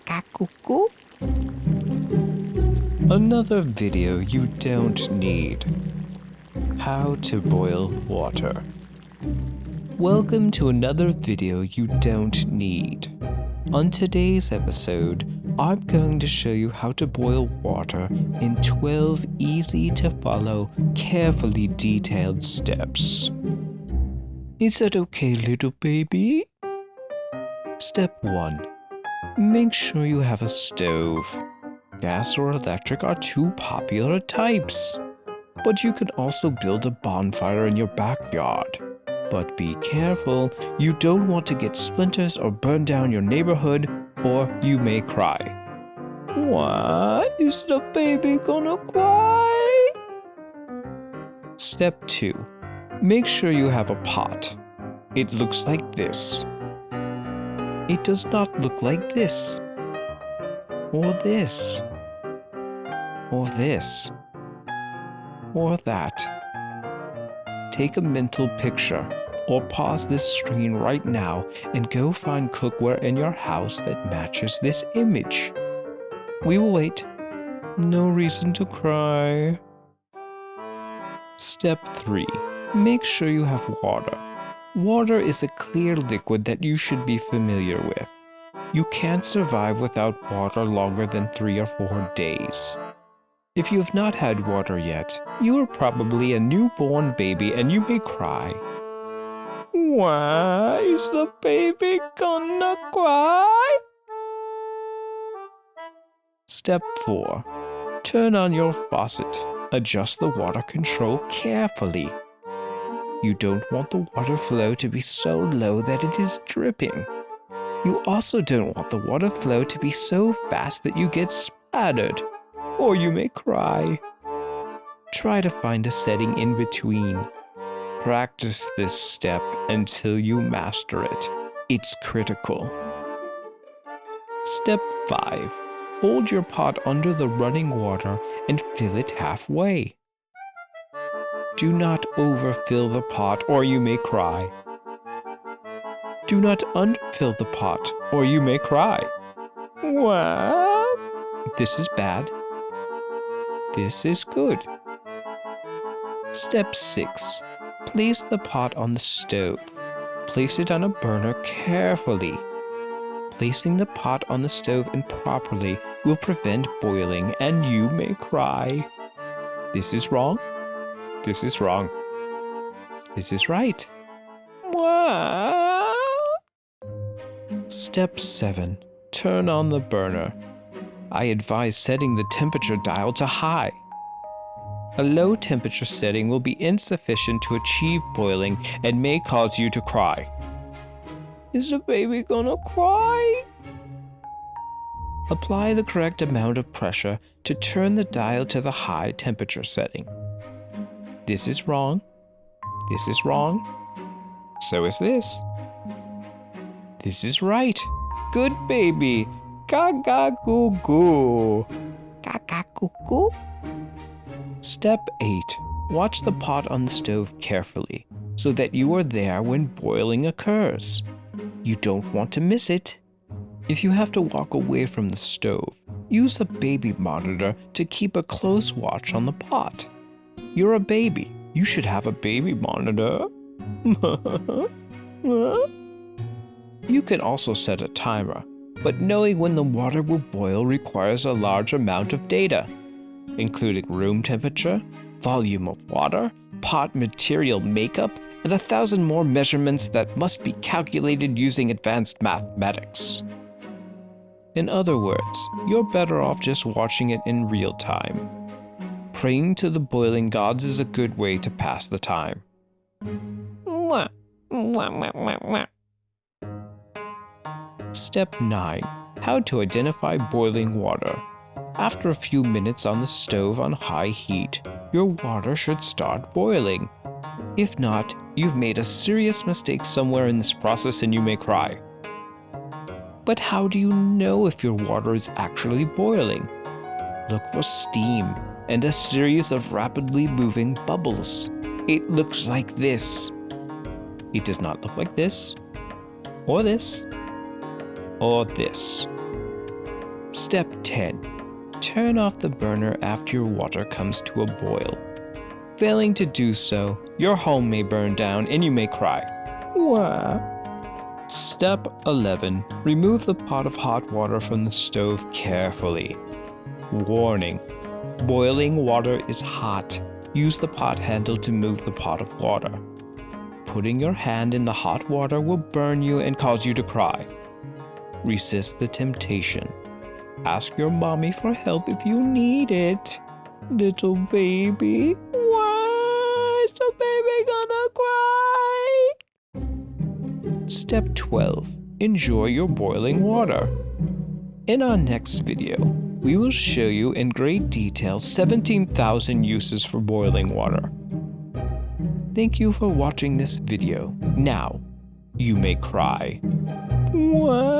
Cuckoo. Another video you don't need. How to boil water. Welcome to another video you don't need. On today's episode, I'm going to show you how to boil water in 12 easy to follow, carefully detailed steps. Is that okay, little baby? Step 1. Make sure you have a stove. Gas or electric are two popular types. But you can also build a bonfire in your backyard. But be careful, you don't want to get splinters or burn down your neighborhood, or you may cry. Why is the baby gonna cry? Step 2. Make sure you have a pot. It looks like this. It does not look like this. Or this. Or this. Or that. Take a mental picture, or pause this screen right now and go find cookware in your house that matches this image. We will wait. No reason to cry. Step 3. Make sure you have water. Water is a clear liquid that you should be familiar with. You can't survive without water longer than 3 or 4 days. If you have not had water yet, you are probably a newborn baby and you may cry. Why is the baby gonna cry? Step 4. Turn on your faucet. Adjust the water control carefully. You don't want the water flow to be so low that it is dripping. You also don't want the water flow to be so fast that you get splattered, or you may cry. Try to find a setting in between. Practice this step until you master it. It's critical. Step 5. Hold your pot under the running water and fill it halfway. Do not overfill the pot or you may cry. Do not underfill the pot or you may cry. Well, this is bad. This is good. Step 6. Place the pot on the stove. Place it on a burner carefully. Placing the pot on the stove improperly will prevent boiling and you may cry. This is wrong. This is wrong. This is right. What? Step 7. Turn on the burner. I advise setting the temperature dial to high. A low temperature setting will be insufficient to achieve boiling and may cause you to cry. Is the baby gonna cry? Apply the correct amount of pressure to turn the dial to the high temperature setting. This is wrong. This is wrong. So is this. This is right. Good baby. Ga-ga-goo-goo. Cuckoo. Step 8. Watch the pot on the stove carefully so that you are there when boiling occurs. You don't want to miss it. If you have to walk away from the stove, use a baby monitor to keep a close watch on the pot. You're a baby. You should have a baby monitor. You can also set a timer, but knowing when the water will boil requires a large amount of data, including room temperature, volume of water, pot material makeup, and 1,000 more measurements that must be calculated using advanced mathematics. In other words, you're better off just watching it in real time. Praying to the boiling gods is a good way to pass the time. Step 9. How to identify boiling water. After a few minutes on the stove on high heat, your water should start boiling. If not, you've made a serious mistake somewhere in this process and you may cry. But how do you know if your water is actually boiling? Look for steam and a series of rapidly moving bubbles. It looks like this. It does not look like this, or this, or this. Step 10. Turn off the burner after your water comes to a boil. Failing to do so, your home may burn down and you may cry. Wah. Step 11. Remove the pot of hot water from the stove carefully. Warning: boiling water is hot. Use the pot handle to move the pot of water. Putting your hand in the hot water will burn you and cause you to cry. Resist the temptation. Ask your mommy for help if you need it. Little baby, why is the baby gonna cry? Step 12. Enjoy your boiling water. In our next video, we will show you in great detail 17,000 uses for boiling water. Thank you for watching this video. Now, you may cry. What?